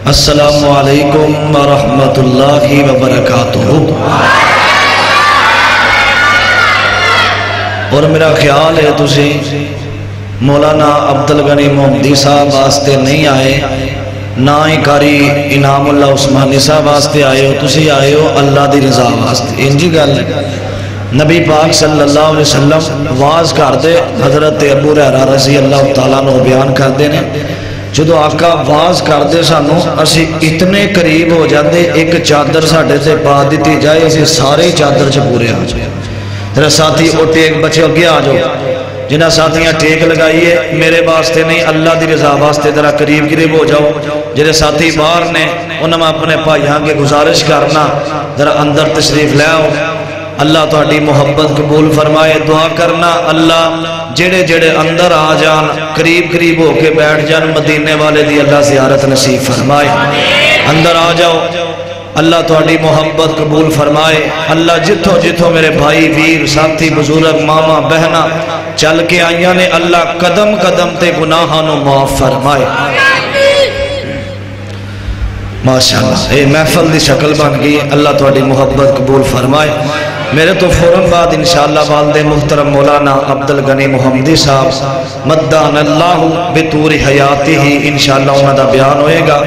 السلام علیکم ورحمۃ اللہ وبرکاتہ۔ اور میرا خیال ہے تسی مولانا عبدالغنی محمدی صاحب واسطے نہیں آئے، نہ ہی قاری انعام اللہ عثمانی صاحب واسطے آئے ہو، تسی آئے ہو اللہ دی رضا واسطے۔ انجی گل نبی پاک صلی اللہ علیہ وسلم واز کردے، حضرت ابو ہریرہ رضی اللہ تعالیٰ عنہ بیان کردے نے، جدو آقا واز کردے سانو اسی اتنے قریب ہو جاندے، ایک چادر ساڑھے سے پا دیتی جائے، اسی سارے چادر سے پورے آ جائے۔ تیرا ساتھی او ٹیک بچے اگے آ جاؤ، جنہ ساتھیاں ٹیک لگائیے میرے واسطے نہیں اللہ دی رضا واسطے ذرا قریب قریب ہو جاؤ۔ جنہیں ساتھی باہر نے انہوں میں اپنے بھائیاں کے گزارش کرنا ذرا اندر تشریف لے آؤ۔ اللہ تہاڈی محبت قبول فرمائے، دعا کرنا اللہ جڑے جڑے اندر آ جان قریب قریب ہو کے بیٹھ جان، مدینے والے دی اللہ زیارت نصیب فرمائے۔ اندر آ جاؤ، اللہ تہاڈی محبت قبول فرمائے۔ اللہ جتھوں جتھوں میرے بھائی ویر ساتھی بزرگ ماما بہنا چل کے آئیاں نے، اللہ قدم قدم تے گناہاں نو معاف فرمائے۔ ماشاءاللہ اے محفل دی شکل بن گئی، اللہ تہاڈی محبت قبول فرمائے۔ میرے تو فوراً بعد انشاءاللہ والد محترم مولانا عبدالغنی محمدی صاحب مدان اللہ بطور حیاتی ہی انشاءاللہ انہوں دا بیان ہوئے گا۔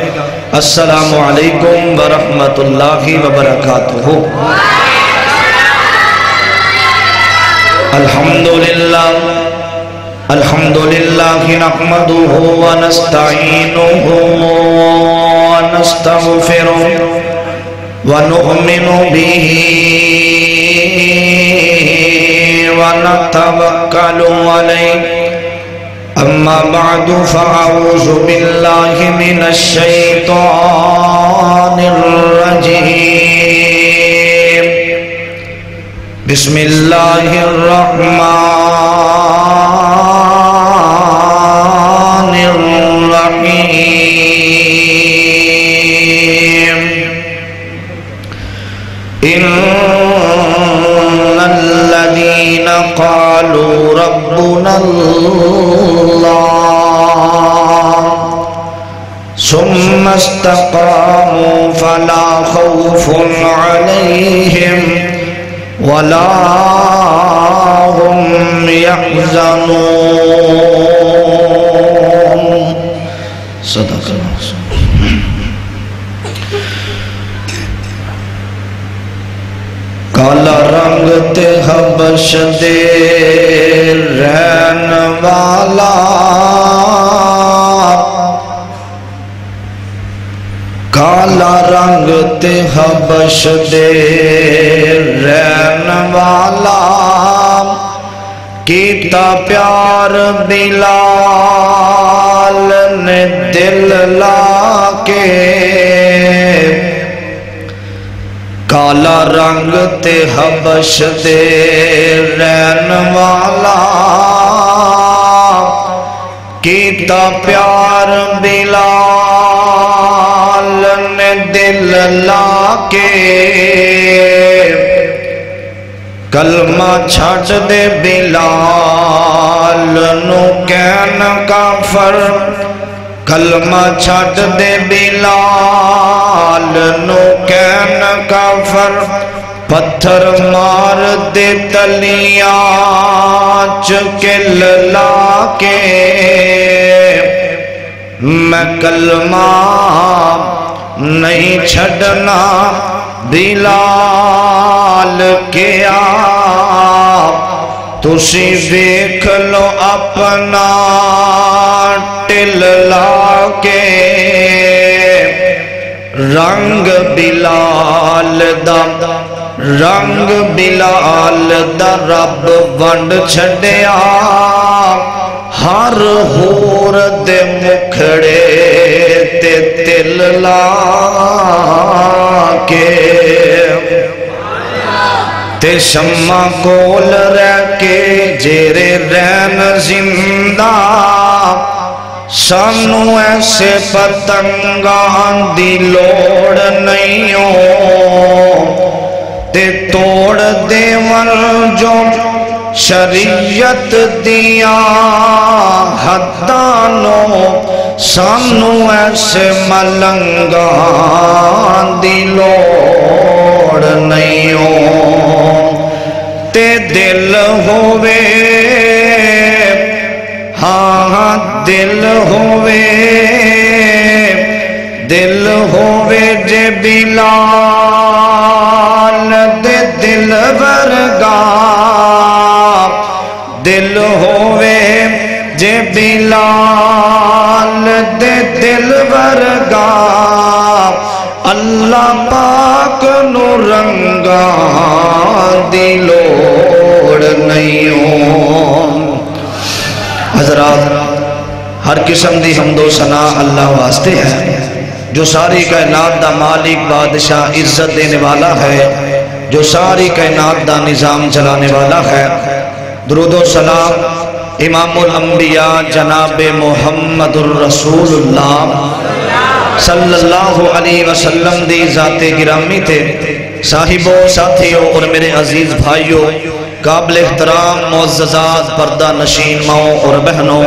السلام علیکم ورحمۃ اللہ وبرکاتہ۔ الحمدللہ نحمدہ ونستعینہ ونستغفرہ ونؤمن به ونتوکل علیہ، اما بعد فاعوذ باللہ من الشیطان الرجیم، بسم اللہ الرحمن الرحیم۔ ان الذین قالوا ربنا اللہ ثم استقاموا فلا خوف علیہم ولا هم يحزنون۔ صدق اللہ۔ کالا رنگ تے حبش دے رہن والا، کالا رنگ تے حبش دے رہن والا، کیتا پیار بلال نے دل لا کے، کالا رنگ تے حبش دے رہن والا، کیتا پیار بلال نے دل لا کے، کلمہ چھٹ دے بلال نو کہن کافر، کلمہ چھٹ دے بلال نو کہن کافر، پتھر مار دے تلیاں چکل لا کے، میں کلمہ نہیں چھڑنا بلال کے آپ، تسی دیکھ لو اپنا ٹل لا کے، رنگ بلال دا رنگ بلال دا رب ونڈ چھڑیا، ہر ہور دے مکھڑے تے تل لا کے، تے شمع کول رہ کے جیرے رہن زندہ، سانو ایسے پتنگان دی لوڑ نہیں ہو، تے توڑ دیون جو شریعت دیا حدانو سانو ایسے ملنگان دی لوڑ نہیں ہو تے دل ہووے ہاں دل ہووے جے بلال دے دل ورگا دل ہووے جے بلال دے دل ورگا اللہ پاک نو رنگا دی لوڑ نہیں ہو حضرات ہر قسم دی حمد و ثنا اللہ واسطے ہے جو ساری کائنات دا مالک بادشاہ عزت دینے والا ہے جو ساری کائنات دا نظام چلانے والا ہے درود و سلام امام الانبیاء جناب محمد الرسول اللہ صلی اللہ علیہ وسلم دی ذات گرامی تھے صاحبوں ساتھیوں اور میرے عزیز بھائیوں قابل احترام معززات پردہ نشین ماؤں اور بہنوں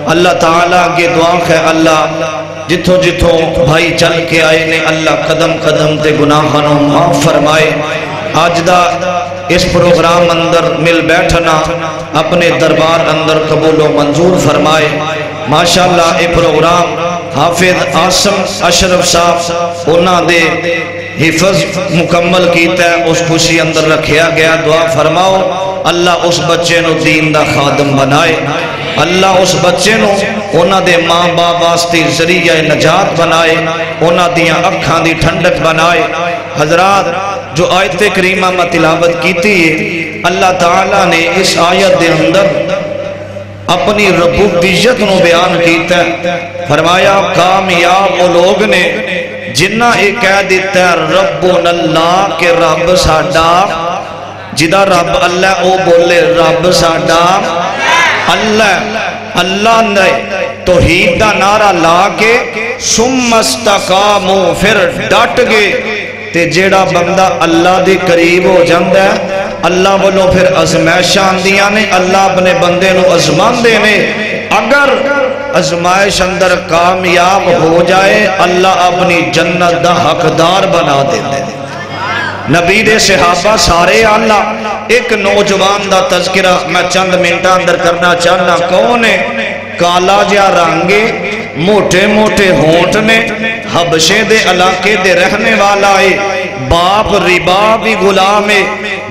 اللہ تعالیٰ کی دعا ہے اللہ جتھوں جتھوں بھائی چل کے آئے نے اللہ قدم قدم تے گناہانوں معاف فرمائے آج دا اس پروگرام اندر مل بیٹھنا اپنے دربار اندر قبول و منظور فرمائے ماشاءاللہ اے پروگرام حافظ آسم اشرف صاحب انہاں دے حفظ مکمل کیتا ہے اس خوشی اندر رکھیا گیا دعا فرماؤ اللہ اس بچے نو دین دا خادم بنائے اللہ اس بچے نو انہاں دے ماں باپ واسطے ذریعہ نجات بنائے انہاں دیاں اکھاں دی ٹھنڈک بنائے حضرات جو آیت کریمہ میں تلاوت کیتی ہے اللہ تعالیٰ نے اس آیت دے اندر اپنی ربوبیت نو بیان کیتا ہے فرمایا کامیاب وہ لوگ نے جنہ ایک کہہ دیتا ہے ربنا اللہ کہ رب ساڈا جدا رب اللہ او بولے رب ساڈا اللہ اللہ نے توحید دا نعرہ لا کے ثم استقاموا پھر ڈٹ گئے تے جیڑا بندہ اللہ دے قریب ہو جاندہ ہے اللہ والوں پھر ازمائشاں آندیاں نے اللہ اپنے بندے نو ازمان دینے اگر ازمائش اندر کامیاب ہو جائے اللہ اپنی جنت دا حقدار بنا دیتے نبی دے صحابہ سارے اللہ ایک نوجوان دا تذکرہ میں چند منٹہ اندر کرنا چاہنا کون ہے کالا جا رنگے موٹے موٹے ہونٹ نے حبشے دے علاقے دے رہنے والا ہے باپ ربا بھی غلام ہے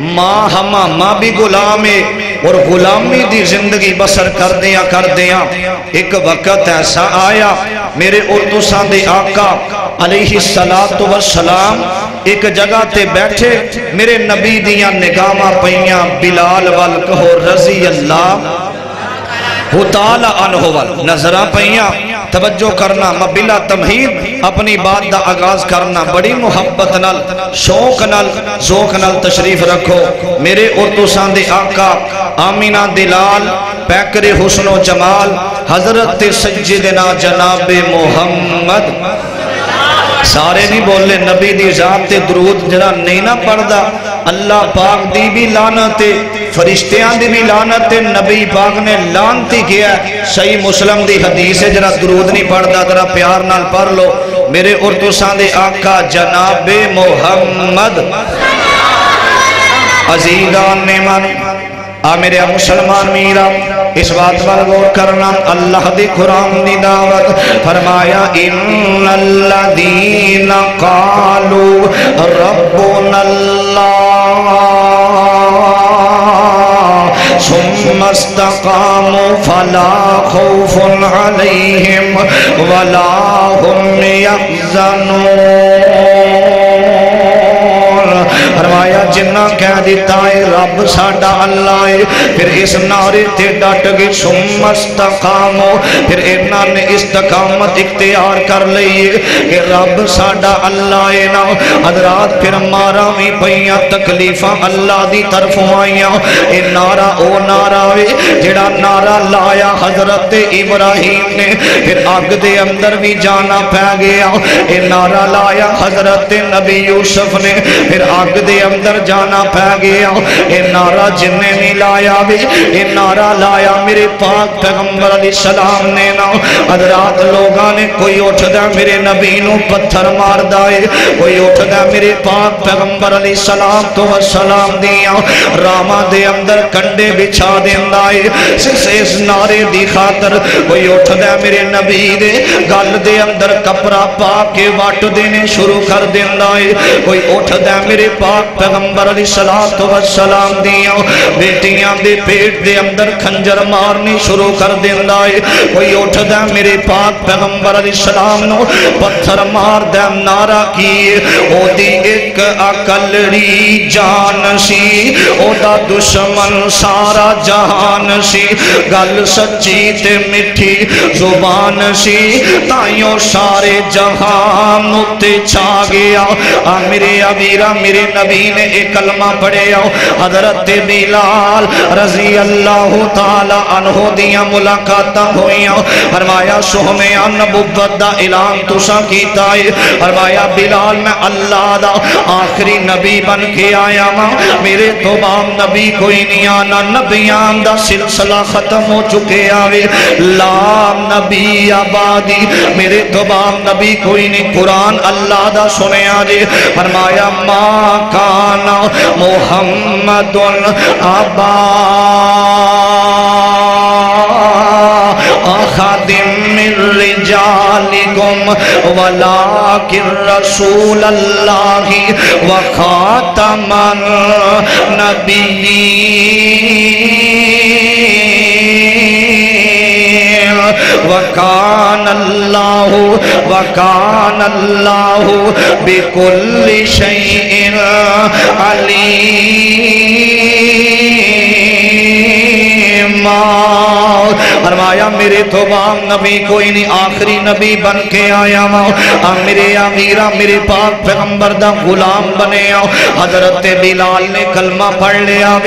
ماں حمامہ بھی غلام ہے اور غلامی دی زندگی بسر کر دیا ایک وقت ایسا آیا میرے اردوساں دے آقا علیہ السلام ایک جگہ تے بیٹھے میرے نبی دیاں نگاہاں پئیاں بلال والکہو رضی اللہ تعالی عنہ وال نظرہ پئیاں توجہ کرنا میں بلا تمہید اپنی بات دا آغاز کرنا بڑی محبت نال شوق نال ذوق نال تشریف رکھو میرے اردوساں دے آقا آمینہ دلال پیکر حسن و جمال حضرت سیدنا جناب محمد سارے نہیں بولے نبی دی ذات تے درود جرا نہیں نہ پڑھدا اللہ پاک دی بھی لعنت فرشتیاں دی بھی لعنت نبی پاک نے لعنتی کیا صحیح مسلم دی حدیث ہے جرا درود نہیں پڑھدا ذرا پیار نال پڑھ لو میرے اردوساں دے آقا جناب محمد عزیزان من میرے مسلمان میرا اس بات پر غور کرنا اللہ دی قرآن دی دعوت فرمایا ان الذین قالوا ربنا اللہ ثم استقاموا فلا خوف علیہم ولا هم يحزنون فرمایا جنہ کہہ دیتا ہے رب ساڈا اللہ ہے پھر اس نعرے تے ڈٹ گئے ثم استقاموا پھر انہاں نے استقامت اختیار کر لئی کہ رب ساڈا اللہ ہے نا حضرات پھر مارا بھی پئیاں تکلیفاں اللہ دی طرفوں آئیاں اے نعرہ او نعرہ ہے جڑا نعرہ لایا حضرت ابراہیم نے پھر آگ دے اندر بھی جانا پہ گیا اے نعرہ لایا حضرت نبی یوسف نے پھر آگ دے اندر جانا پہ گیا اے نعرہ جن نے نہیں لایا بھی اے نعرہ لایا میرے پاک پیغمبر علیہ السلام نے نا حضرات لوگاں نے کوئی اٹھ دا میرے نبی نو پتھر مار دائے کوئی اٹھ دا میرے پاک پیغمبر علیہ السلام تو السلام دیا راما دے اندر کنڈے بچھا دین دائے اس نعرے دی خاطر کوئی اٹھ دا میرے نبی دے گل دے اندر کپڑا پا کے واٹ دینے شروع کر دین دائے کوئی اٹھ دا میرے پاک پیغمبر علیہ السلام دیا بیٹیاں دے پیٹ دے اندر کھنجر مارنی شروع کر دین دائے کوئی اٹھ دا میرے پاک پیغمبر علیہ السلام نو پتھر مار دے نعرہ کی او دی ایک اکلڑی جان سی او دا دشمن سارا جہان سی گل سچی تے مٹھی زبان سی تائیوں سارے جہان تے چھا گیا میرے ابیرہ میرے نبی نے ایک کلمہ پڑھے حضرت بلال رضی اللہ تعالی عنہ دیا ملاقاتہ ہوئیاں فرمایا سہمیاں نبوت دا اعلان تسا کیتا ہے فرمایا بلال میں اللہ دا آخری نبی بن کے آیا ماں میرے تو بام نبی کوئی نہیں آنا نبیان دا سلسلہ ختم ہو چکے آوے لام نبی آبادی میرے تو بام نبی کوئی نہیں قرآن اللہ دا سنے آجے فرمایا ما کانا محمد آبا احد من رجالکم ولکن رسول اللہ وخاتم النبیین وکان اللہ بکل شیء علیم فرمایا میرے تو بام نبی کوئی نہیں آخری نبی بن کے آیا میرے امیرہ میرے پاک پیغمبر دا غلام بنے حضرت بلال نے کلمہ پڑھ لیا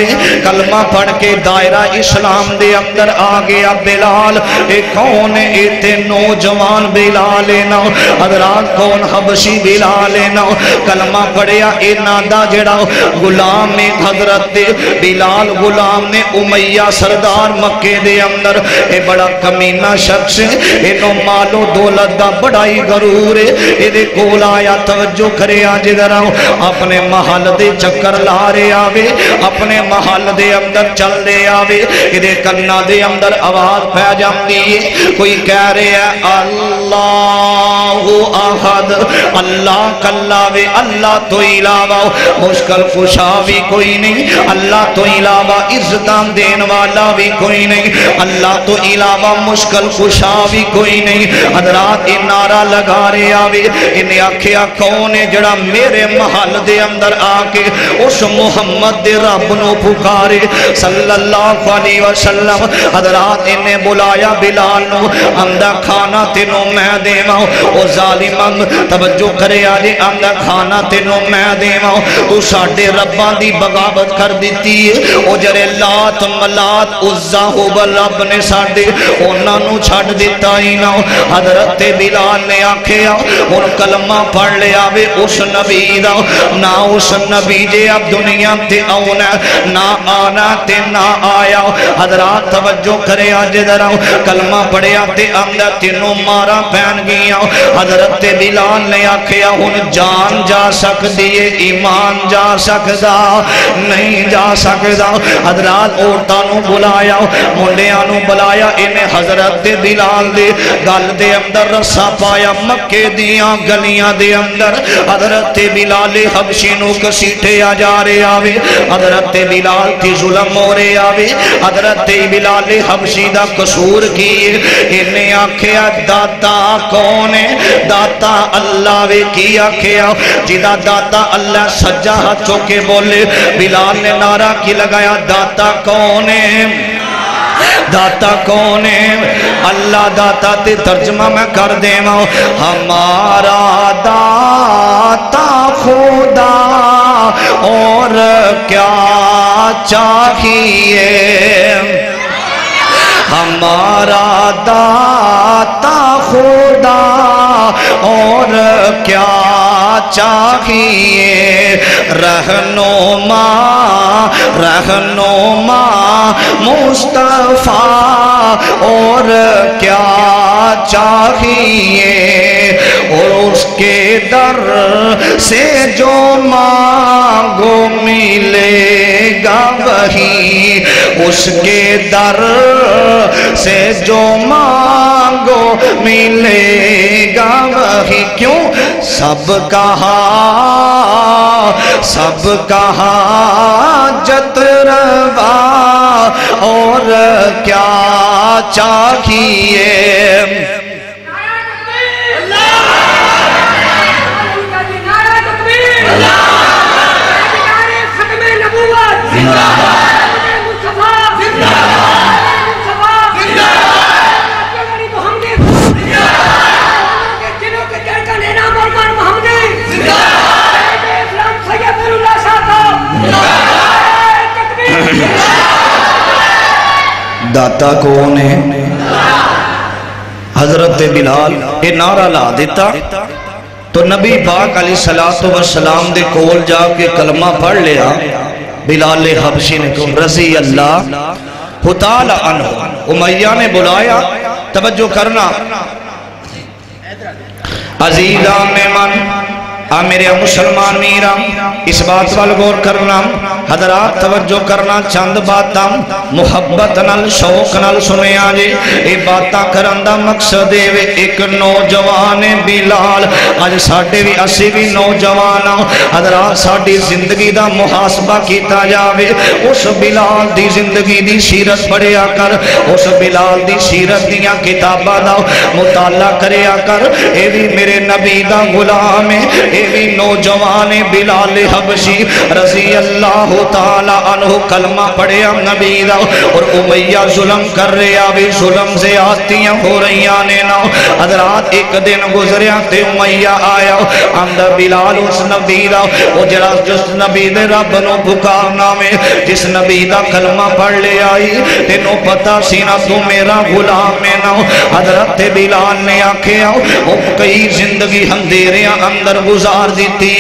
کلمہ پڑھ کے دائرہ اسلام دے اندر آگیا بلال ایک کون ایتے نوجوان بلال نا حضرات کون حبشی بلال نا کلمہ پڑھیا اے نادا جڑا غلام میں حضرت بلال غلام نے امیہ سردار مکے دے اندر اے بڑا کمینہ شخص ہے انہوں مالو دولت دا بڑائی غرور ہے اے دے کول آیا توجہ کرے آجے دراؤ اپنے محل دے چکر لارے آوے اپنے محل دے اندر چل دے آوے اے دے کنہ دے اندر آواز پہ جام دیئے کوئی کہہ رہے ہے اللہ احد اللہ کلاوے اللہ تو علاوہ مشکل خوشا بھی کوئی نہیں اللہ تو علاوہ عزتان دین والا بھی کوئی نہیں اللہ تو علاوہ مشکل خوشا بھی کوئی نہیں حضرات ان نعرہ لگا رہے آوے انہیں آکھیا کون ہے جڑا میرے محل دے اندر آکے اس محمد دے رب نو پکارے صلی اللہ علیہ وسلم حضرات انہیں بلایا بلال نو اندہ کھانا تینوں میں دیواں او ظالمان توجہ کرے آجے اندہ کھانا تینوں میں دیواں تو ساڑھے ربان دی بغاوت کر دیتی ہے او جرے لات ملات عزہ ہو رب نے ساڑھے انہاں نو چھڑ دیتا ہی نہ حضرت بلال نے آکھیا ان کلمہ پڑھ لے آوے اس نبی دا نہ اس نبی جے اب دنیا تے آنا نہ آنا تے نہ آیا حضرات توجہ کرے آجے دراؤ کلمہ پڑھے آتے اندر تینوں مارا پہن گیا حضرت بلال نے آکھیا ان جان جا سکدیے ایمان جا سکدا نہیں جا سکدا حضرات عورتانوں بلایا منڈیانوں بلایا انہیں حضرت بلال دے گل دے اندر رسا پایا مکے دیاں گلیاں دے اندر حضرت بلال حبشی نو کسیٹے آ جا رہے آوے حضرت بلال کی ظلم ہو رہے آوے حضرت بلال حبشی دا قصور کیے انہیں آکھیا داتا کون ہے داتا اللہ وے کی آکھیا جدا داتا اللہ سجا ہاتھ چوکے بولے بلال نے نعرہ کی لگایا داتا کون ہے داتا کون ہے اللہ داتا تے ترجمہ میں کر دے ماں ہمارا داتا خدا اور کیا چاہیے ہمارا داتا خدا اور کیا چاہیے رہنما رہنما مصطفیٰ اور کیا چاہیے اور اس کے در سے جو مانگو ملے گا وہی اس کے در سے جو مانگو ملے گا وہی کیوں سب کہا جت روا اور کیا چاہیے داتا کون ہے حضرت بلال یہ نعرہ لا دیتا تو نبی پاک علیہ السلام دے کول جا کے کلمہ پڑھ لیا بلال حبشی نے کہا رضی اللہ تعالی عنہ امیہ نے بلایا توجہ کرنا عزیزان من میرے مسلمان میرا اس بات وال غور کرنا حضرات توجہ کرنا چند باتاں محبت نال شوق نال سنے آجے اے باتاں کرن دا مقصد ہے ایک نوجوان بلال آج ساڑھے بھی اسی بھی نوجوان حضرات ساڑھی زندگی دا محاسبہ کیتا جاوے اس بلال دی زندگی دی سیرت پڑھیا کر اس بلال دی سیرت دیا کتابہ دا مطالعہ کریا کر اے بھی میرے نبی دا غلام ہے بھی نوجوان بلال حبشی رضی اللہ تعالی عنہ کلمہ پڑھیا نبی دا اور امیہ ظلم کر رہا بھی ظلم سے آتیاں ہو رہی آنے نا حضرات ایک دن گزریا تے امیہ آیا اندر بلال اس نبی دا وہ جس نبی دے رب نو پکارنا میں جس نبی دا کلمہ پڑھ لے آئی تینوں پتا سینا تو میرا غلام میں نا حضرت بلال نے آکھے آؤ کئی زندگی ہم دے رہے اندر گزار دیتی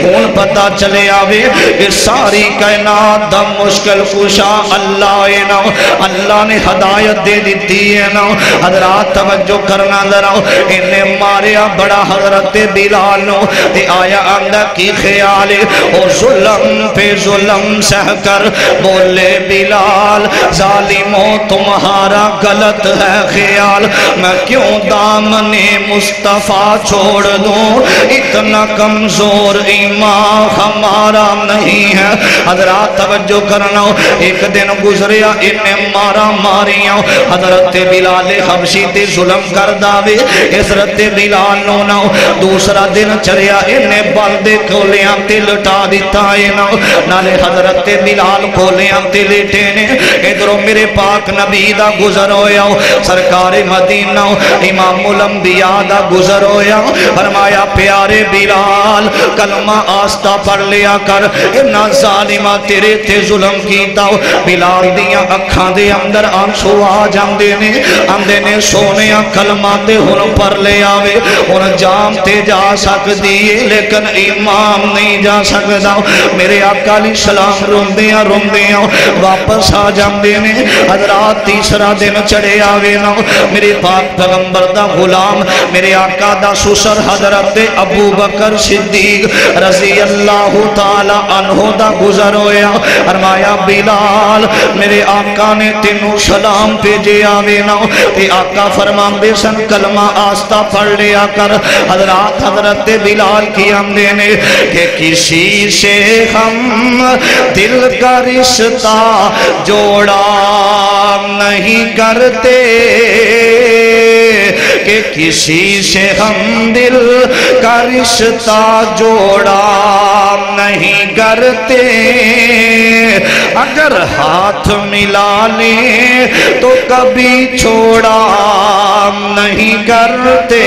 ان پتا چلے آوے کہ ساری کائنات دا مشکل کشا اللہ نے ہدایت دے دیتی ہے نا حضرات توجہ کرنا ذرا انہیں ماریا بڑا حضرت بلال نو تے آیا اندر کی خیال اور ظلم پہ ظلم سہ کر بولے بلال ظالموں تمہارا غلط ہے خیال میں کیوں دامن مصطفیٰ چھوڑ دوں اتنا کمزور ایمان ہمارا نہیں ہے حضرات توجہ کرنا ایک دن گزریا انہیں مارا ماریاں حضرت بلال حبشی تے ظلم کر داوے حضرت بلال نو دوسرا دن چلیا انہیں بلدے کھولیاں تے لٹا دیتا ہے نالے حضرت بلال کھولیاں تے لیٹے نے ادھروں میرے پاک نبی دا گزر ہویا سرکار مدینہ امام الانبیاء دا گزر ہویا فرمایا پیارے بلال کلمہ آستہ پڑھ لیا کر انہا ظالمہ تیرے تے ظلم کیتا بلال دیا اکھاں دے اندر آنسو آ جاندے نے سونے کلمہ تے ہن پر لے آوے ہن جام تے جا سک دیئے لیکن امام نہیں جا سکتا میرے آقا علیہ السلام روندیاں واپس آ جاندے نے حضرات تیسرا دن چڑھے آوے نا میرے پاک پیغمبر دا غلام میرے آقا دا سسر حضرت ابو بکر صدیق رضی اللہ تعالی عنہ دا گزر ہویا فرمایا بلال میرے آقا نے تینوں سلام بھیجے آوے نا تے آقا فرمان دے سن کلمہ آستہ پڑھ لیا کر حضرت بلال کی ہم دینے کہ کسی سے ہم دل کا رشتہ جوڑا نہیں کرتے کہ کسی سے ہم دل کا رشتہ جوڑا نہیں کرتے اگر ہاتھ ملا لیں تو کبھی چھوڑا نہیں کرتے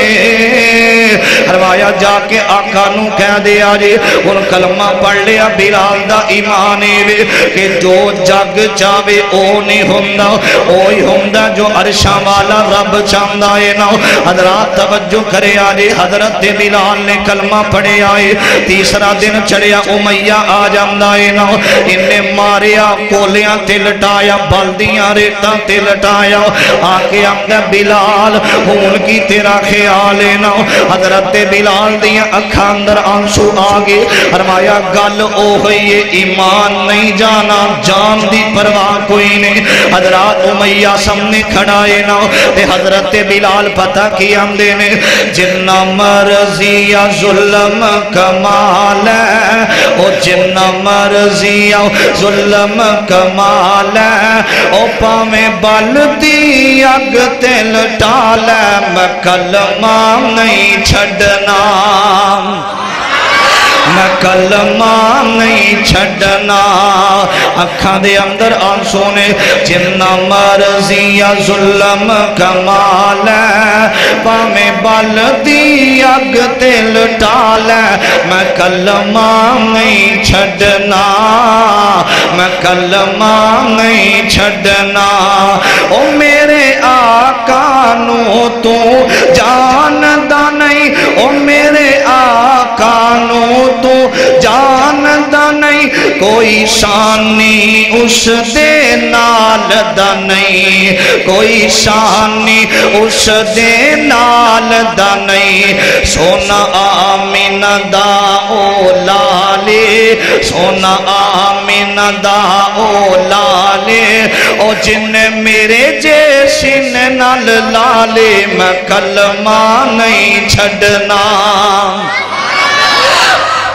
فرمایا جا کے آقا نو کہہ دیا جی ان کلمہ پڑھ لیا بلال دا ایمانے وے کہ جو جگ چاہے او نہیں ہوندہ اوہی ہوندہ جو عرشاں والا رب چاندہ ہے نا حضرات توجہ کرے آجے حضرت بلال نے کلمہ پڑھے آئے تیسرا دن چڑھیا امیہ آ جاندائے نا انہیں ماریا کولیاں تے لٹایا بلدیاں ریتاں تے لٹایا آکے اندہ بلال ہون کی تیرا خیال ہے نا حضرت بلال دیا اکھا اندر آنسو آگے فرمایا گل او ہوئی ایمان نہیں جانا جان دی پرواہ کوئی نہیں حضرات امیہ سامنے کھڑائے نا تے حضرت بلال پتہ کی اندے نے جنہ مرضی یا ظلم کمال ہے او جنہ مرضی یا ظلم کمال ہے او پامیں بلدی اگ تل ٹالے میں کلمہ نہیں چھڑنا میں کلمہ نہیں چھڑنا اکھاں دے اندر آنسو نے جنہ مرضی یا ظلم کمال ہے پامیں بلدی اگ تل ٹالے میں کلمہ نہیں چھڑنا میں کلمہ نہیں چھڑنا او میرے آقا نو تو جاندہ نہیں او میرے آقا نو تو جاندہ نہیں کوئی شانی اس دے نال دا نہیں کوئی شانی اس دے نال دا نہیں سونا آمین دا او لالے سونا آمین دا او لالے او جن میرے جیسی نال لالے میں کلمہ نہیں چھڑنا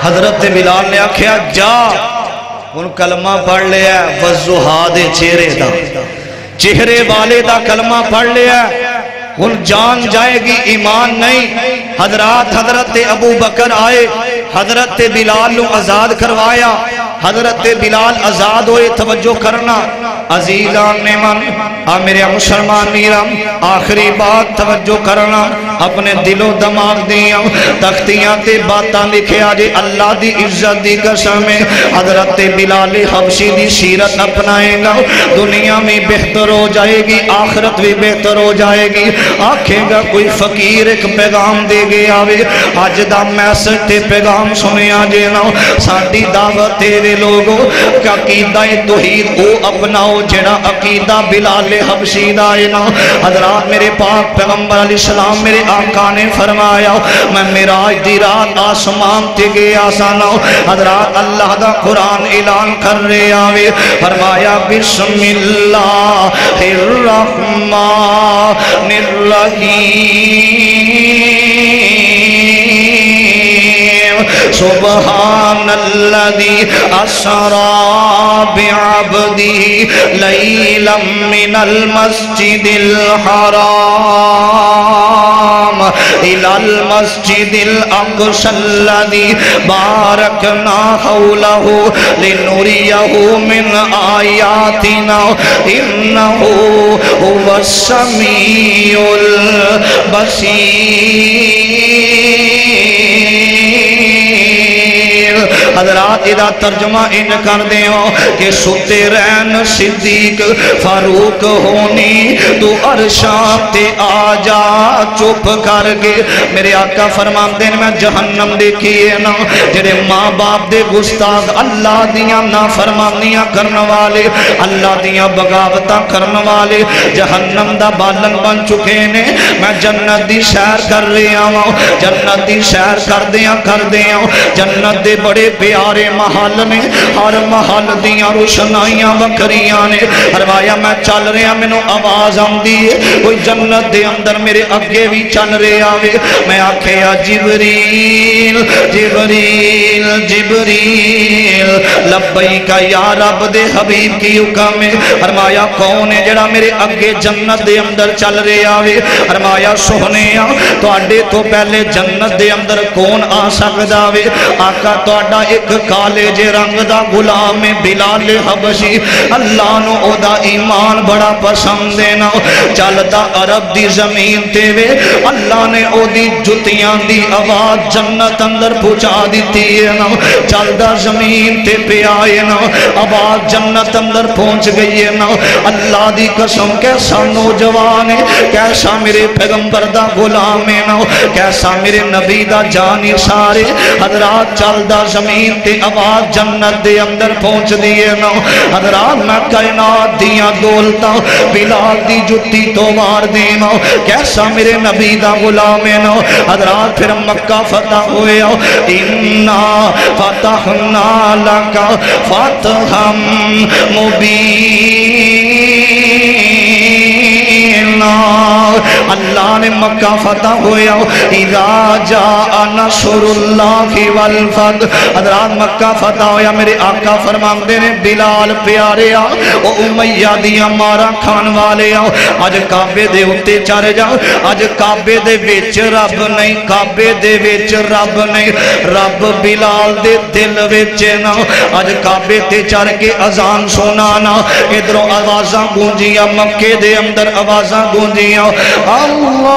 حضرت بلال نے آکھیا جا ان کلمہ پڑھ لیا وضحا دے چہرے دا چہرے والے دا کلمہ پڑھ لیا ان جان جائے گی ایمان نہیں حضرت ابو بکر آئے حضرت بلال نو آزاد کروایا حضرت بلال آزاد ہوئے توجہ کرنا عزیزان نے من میرے مسلمان میرم آخری بات توجہ کرنا اپنے دل و دماغ دیا تختیاں تے باتاں لکھے آجے اللہ دی عزت دی قسم میں حضرت بلال حبشی دی سیرت اپنائے گا دنیا میں بہتر ہو جائے گی آخرت بھی بہتر ہو جائے گی آکھے گا کوئی فقیر ایک پیغام دے گے آوے آج دا میسج تے پیغام سنے آجے نا ساڑی دعوت تیرے لوگوں کا عقیدہ توحید او اپناؤ جڑا عقیدہ بلال حبشی دائے نا حضرات میرے پاک پیغمبر علیہ السلام میرے آقا نے فرمایا میں معراج دی رات آسمان تے گیا سانا حضرات اللہ دا قرآن اعلان کر رہے آوے فرمایا بسم اللہ الرحمن الرحیم سبحان الذي أسرى بعبده ليلا من المسجد الحرام إلى المسجد الأقصى الذي باركنا حوله لنريه من آياتنا إنه هو السميع البصير حضرات ادا ترجمہ ان کر دیو کہ ستے رہن صدیق فاروق ہونی تو عرشاں تے آجا چپ کر کے میرے آقا فرمان دین میں جہنم دیکھئے نا جڑے ماں باپ دے گستاخ اللہ دیاں نافرمانیاں کرن والے اللہ دیاں بغاوتاں کرن والے جہنم دا بالن بن چکے نے میں جنت دی سیر کر رہا ہوں جنت دی سیر کر دیاں جنت دے بڑے پیارے محل نے ہر محل دیاں روشنائیاں وکریاں نے فرمایا میں چل رہا میں نو آواز آمدی ہے کوئی جنت دے اندر میرے اگے بھی چل رہے آوے میں آکھیا جبریل جبریل جبریل لبیکا یا رب دے حبیب کی حکم ہے فرمایا کون ہے جڑا میرے اگے جنت دے اندر چل رہے آوے فرمایا سہنیاں تو اڈے تو پہلے جنت دے اندر کون آ سکدا وے آقا تو اڈا ایک کالے جے رنگ دا غلام بلال حبشی اللہ نو او دا ایمان بڑا پسند دینا چلتا عرب دی زمین تے وے اللہ نے او دی جتیاں دی آواز جنت اندر پہنچا دیتی ہے نا چلتا زمین تے پہ آئے نا آواز جنت اندر پہنچ گئی ہے نا اللہ دی قسم کیسا نوجوان ہے کیسا میرے پیغمبر دا غلام ہے نا کیسا میرے نبی دا جانی سارے حضرات چلتا زمین تے آواز جنت دے اندر پہنچ دیئے نا حضرات میں کائنات دیا دولتا بلال دی جتی تو مار دینا کیسا میرے نبی دا غلام ہے نا حضرات پھر مکہ فتح ہوئے اِنَّا فَتَحْنَا لَكَ فَتْحًا مُبِينًا اللہ نے مکہ فتح ہویا اِذَا جَاءَ نَصْرُ اللَّهِ وَالْفَتْحُ حضرات مکہ فتح ہویا میرے آقا فرماندے نے بلال پیارے او امیہ دیا مارا کھان والے آج کعبے دے اتے چارے جاؤ آج کعبے دے ویچ رب نہیں کعبے دے ویچ رب نہیں رب بلال دے دل ویچے نا آج کعبے تے چار کے اذان سونانا ادھروں آوازاں گونجیاں مکے دے اندر آوازاں گونجیاں اللہ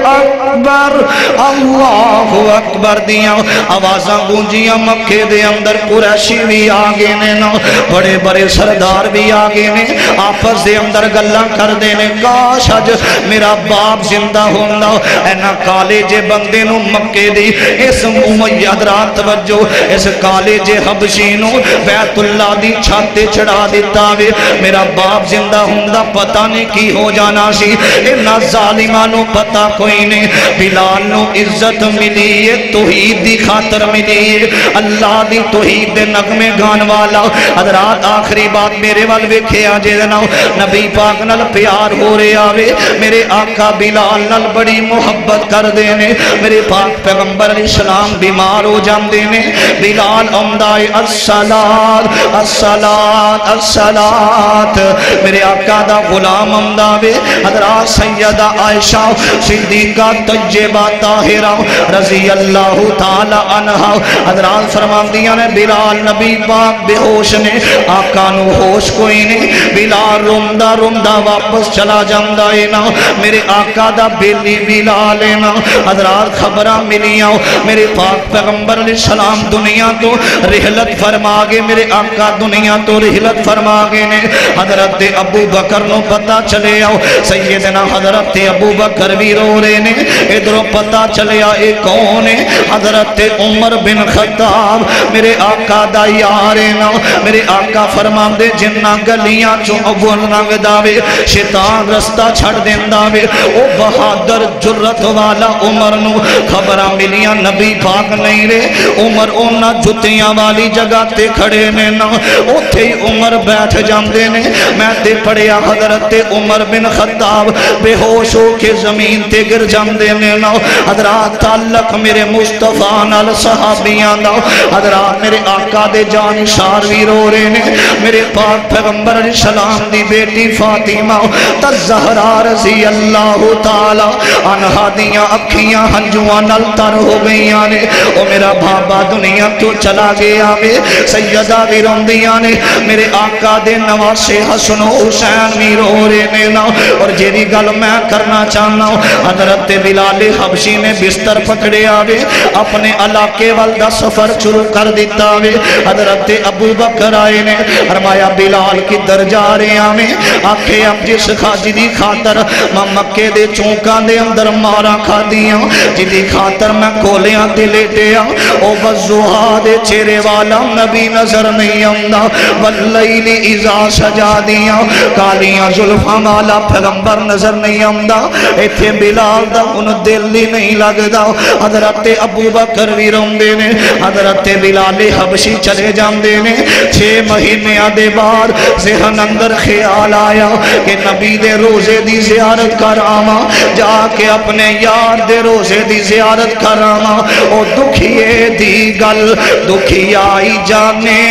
اکبر اللہ اکبر دیاں آوازاں گونجیاں مکے دے اندر قریشی بھی آگے نے نا بڑے بڑے سردار بھی آگے نے آپس دے اندر گلہ کر دینے کاش آج میرا باپ زندہ ہوندہ اینا کالے جے بندے نو مکے دی اس امیہ درات توجہ اس کالے جے حبشی نو بیت اللہ دی چھاتے چڑھا دیتا وے میرا باپ زندہ ہوندہ پتہ نہیں کی ہو جانا سی اینا ظالمانو پتہ کوئی نہیں بلال نو عزت ملی ہے توحید دی خاطر ملی ہے اللہ دی توحید دے نغمے گان والا حضرات آخری بات میرے والوے کھیا جے دناؤ نبی پاک نل پیار ہو رہے آوے میرے آقا بلال نل بڑی محبت کر دینے میرے پاک پیغمبر علیہ السلام بیمار ہو جام دینے بلال امدائی الصلاة الصلاة الصلاة میرے آقا دا غلام امداوے حضرات سیدہ عائشہ صدیقہ طیبہ طاہرہ رضی اللہ تعالی عنہ حضرات فرمان دیا نے بلال نبی پاک بے ہوش نے آقا نو ہوش کوئی نہیں بلال رمدہ رمدہ واپس چلا جاندہ اینا میرے آقا دا بیلی بلال اینا حضرات خبرہ ملیاں میرے پاک پیغمبر علیہ السلام دنیا تو رحلت فرما گے میرے آقا دنیا تو رحلت فرما گے نے حضرت ابو بکر نو پتہ چلے آؤ سیدنا حضرت ابو بکر بھی رو رہے نے ادھروں پتہ چلے آئے کون ہے حضرت عمر بن خطاب میرے آقا دا یارینا میرے آقا فرمان دے جنہ گلیاں چو اول رنگ داوے شیطان رستہ چھڑ دین داوے او بہادر جرت والا عمر نو خبرہ ملیاں نبی پاک نہیں رہے عمر اونا جتیاں والی جگہ تے کھڑے نے نا او تھے عمر بیٹھ جام دینے میں تے پڑیا حضرت عمر بن خطاب بے ہوش ہو کے زمین تے گر جام دینے نا حضرات تعلق میرے مصطفیٰ نال صحابیاں دا حضرات میرے آقا دے جان شاروی رو رہے نے میرے پاک پیغمبر علیہ السلام دی بیٹی فاطمہ تزہرا رضی اللہ تعالی عنہ دیاں اکھیاں ہنجوان نل تر ہو گئیاں نے او میرا بابا دنیا تو چلا گیا وے سیدہ بھی روندیاں نے میرے آقا دے نواسے حسن و حسین بھی رو رہے نے نا اور جیری گل میں کرنا چاہنا حضرت بلال حبشی نے بستر پکڑے آوے اپنے علاقے والدہ سفر شروع کر دیتا وے حضرت ابو بکر آئے نے فرمایا بلال کی در جا رہے آوے آکھے اب جس جدی خاطر میں مکے دے چونکان دے اندر مارا کھا دیا جدی خاطر میں کولیاں دے لیٹے او وزوہا دے چہرے والا نبی نظر نہیں آمدہ واللیل اذا سجا دیا کالیاں ظلفہ والا پیغمبر نظر نہیں آمدہ ایتھے بلال دا ان دل نہیں لگ دا حضرت ابو بکر بھی رون دینے حضرت بلال حبشی چلے جام دینے 6 مہینے آدھے بار ذہن اندر خیال آیا کہ نبی دے روزے دی زیارت کر آما جا کے اپنے یار دے روزے دی زیارت کر آما او دکھئے دی گل دکھی آئی جانے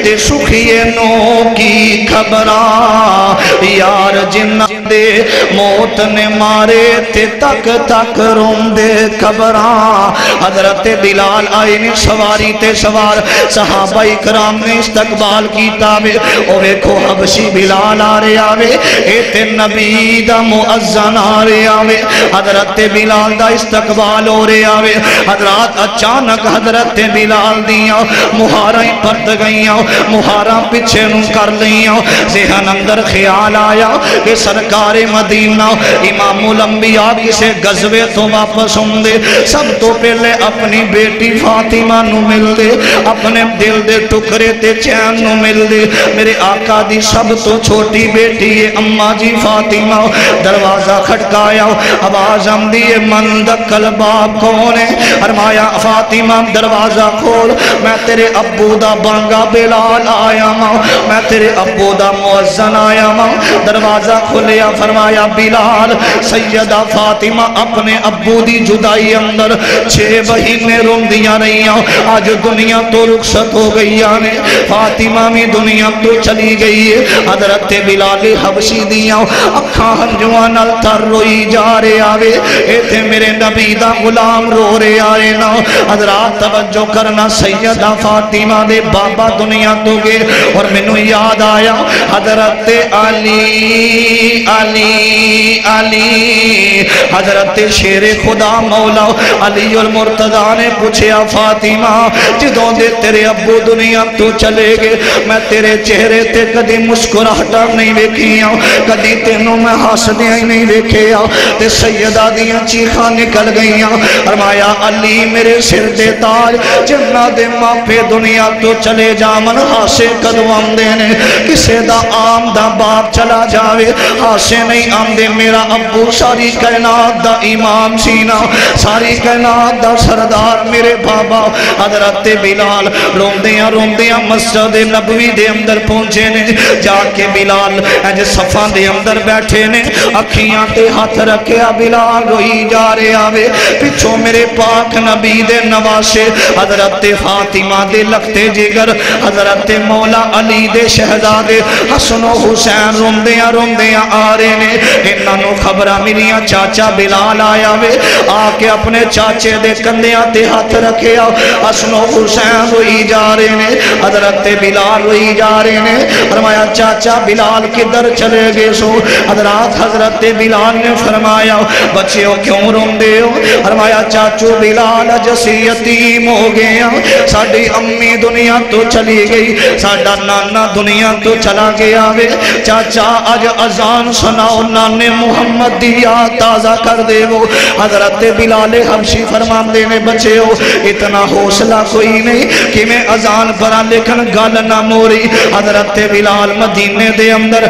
تے سکھئے نو کی خبران یار جنہ دے موت نے مارے تے تک تک روندے قبراں. حضرت بلال آئے نے سواری تے سوار, صحابہ اکرام نے استقبال کیتا وے. او ویکھو حبشی بلال آ رہے آوے, اے تے نبی دا مؤذن آ رہے آوے. حضرت بلال دا استقبال ہو رہے آوے. حضرات اچانک حضرت بلال دیاں مہاراں پرت گئیاں, مہاراں پچھے نو کر لیاں. ذہن اندر خیال آیا کہ سرکار مدینہ امام الانبیاء کسے غزوے تو واپس ہوں دے, سب تو پہلے اپنی بیٹی فاطمہ نو مل دے, اپنے دل دے ٹکرے تے چین نو مل دے. میرے آقا دی سب تو چھوٹی بیٹی ہے اماں جی فاطمہ. دروازہ کھٹکایا, آواز آمدی ہے من دکل باب کون ہے؟ فرمایا فاطمہ دروازہ کھول, میں تیرے ابو دا بانگا بلال آیا ماں, میں تیرے ابو دا مؤذن آیا ماں. دروازہ کھلیا, فرمایا بلال. سیدہ فاطمہ اپنے ابو دی جدائی اندر 6 مہینے روندیاں رہیاں. آج دنیا تو رخصت ہو گئی آنے, فاطمہ میں دنیا تو چلی گئی ہے. حضرت بلال حبشی دیاں اکھاں ہنجواں نال تر روئی جا رہے آوے, اے تھے میرے نبی دا غلام رو رہے آئے نا. حضرات توجہ کرنا, سیدہ فاطمہ دے بابا دنیا تو گئے اور منو یاد آیا حضرت علی علی علی. حضرت شیر خدا مولا علی المرتضی نے پوچھیا فاطمہ جدوں دے تیرے ابو دنیا تو چلے گئے میں تیرے چہرے تے کدی مسکراہٹا نہیں ویکھیاں, کدی تینوں میں ہسدیاں ہی نہیں ویکھیا. تے سیدہ دیاں چیخاں نکل گئیاں. فرمایا علی میرے سر دے تاج, جنہ دے ماپے دنیا تو چلے جامن ہاسے کدو آمدے نے, کسے دا عام دا باپ چلا جاوے ہاسے نہیں آمدے. میرا ابو ساری کائنات دا امام سینا, ساری کائنات دا سردار میرے بابا حضرت بلال روندیاں روندیاں مسجد نبوی دے اندر پہنچے نے. جا کے بلال اج صفاں دے اندر بیٹھے نے, اکھیاں تے ہاتھ رکھیا بلال روئی جا رہے آوے. پچھوں میرے پاک نبی دے نواسے حضرت فاطمہ دے لگتے جگر حضرت مولا علی دے شہزادے حسن و حسین روندیاں روندیاں آ رہے نے. انہاں نو خبراں ملیاں چاچا بلال آیا وے, آ کے اپنے چاچے دے کندیاں تے ہاتھ رکھیا. حسن و حسین روئی جا رہے نے, حضرت بلال روئی جا رہے نے. فرمایا چاچا بلال کدھر چلے گئے سو؟ حضرت بلال نے فرمایا بچیو کیوں روندے ہو؟ فرمایا چاچو بلال جسی یتیم ہو گیا, ساڑی امی دنیا تو چلی گئی, ساڑا نانا دنیا تو چلا گیا وے. چاچا آج اذان سناؤ, نانے محمد دیا تازہ کر دے وہ. حضرت بلال حبشی فرمان دینے بچے ہو اتنا حوصلہ کوئی نہیں کہ میں اذان پڑھا لیکن گل نہ موری. حضرت بلال مدینے دے اندر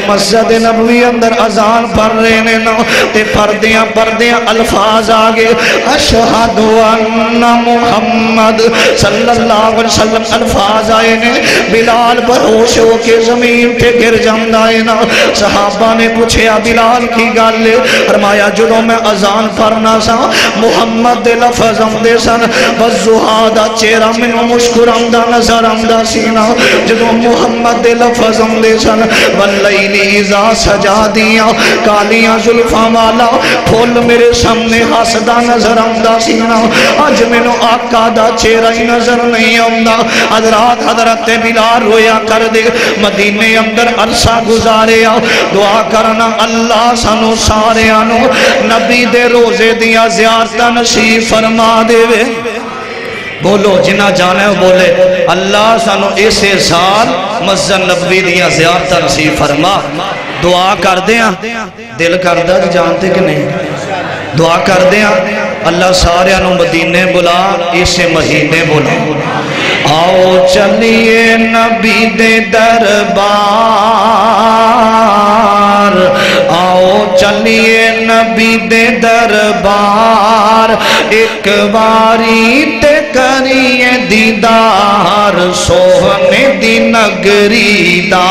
مسجد نبوی اندر اذان پڑھ رہے نے نا, تے پردیاں پردیاں الفاظ آگے اشہد ان محمد صلی اللہ علیہ وسلم الفاظ آئے نے. بلال بہوش ہو کے زمین پہ گر جاندہ ہے نا. صحابہ نے پوچھیا بلال کی گل لے؟ فرمایا جدوں میں اذان پڑھنا سا محمد دے لفظ آمدے سن, والضحیٰ چہرہ منو مسکراندہ نظر آمدہ سینا. جدوں محمد دے لفظ آمدے سن واللیل اذا سجا دیاں کالیاں زلفاں والا پھول میرے سامنے ہسدا نظر آمدہ سینا. اج منو آقا دا چہرہ ہی نظر نہیں آمدہ. حضرت بلال رویا کر دے, مدینے اندر عرصہ گزارے آؤ, دعا کرنا اللہ سانو سارے آنو نبی دے روزے دیا زیارتہ نصیب فرما دے وے. بولو جنہ جانے ہو بولے اللہ سانو اسے سال مسجد نبوی دیا زیارتہ نصیب فرما. دعا کر دیا دل کردہ جانتے کہ نہیں, دعا کر دیا اللہ سارے انو مدینے بلا اسے مہینے بلا. آؤ چلیے نبی دے دربار, آؤ چلیے نبی دے دربار, ایک باری تے کریے دیدار سوہنے دی نگری دا.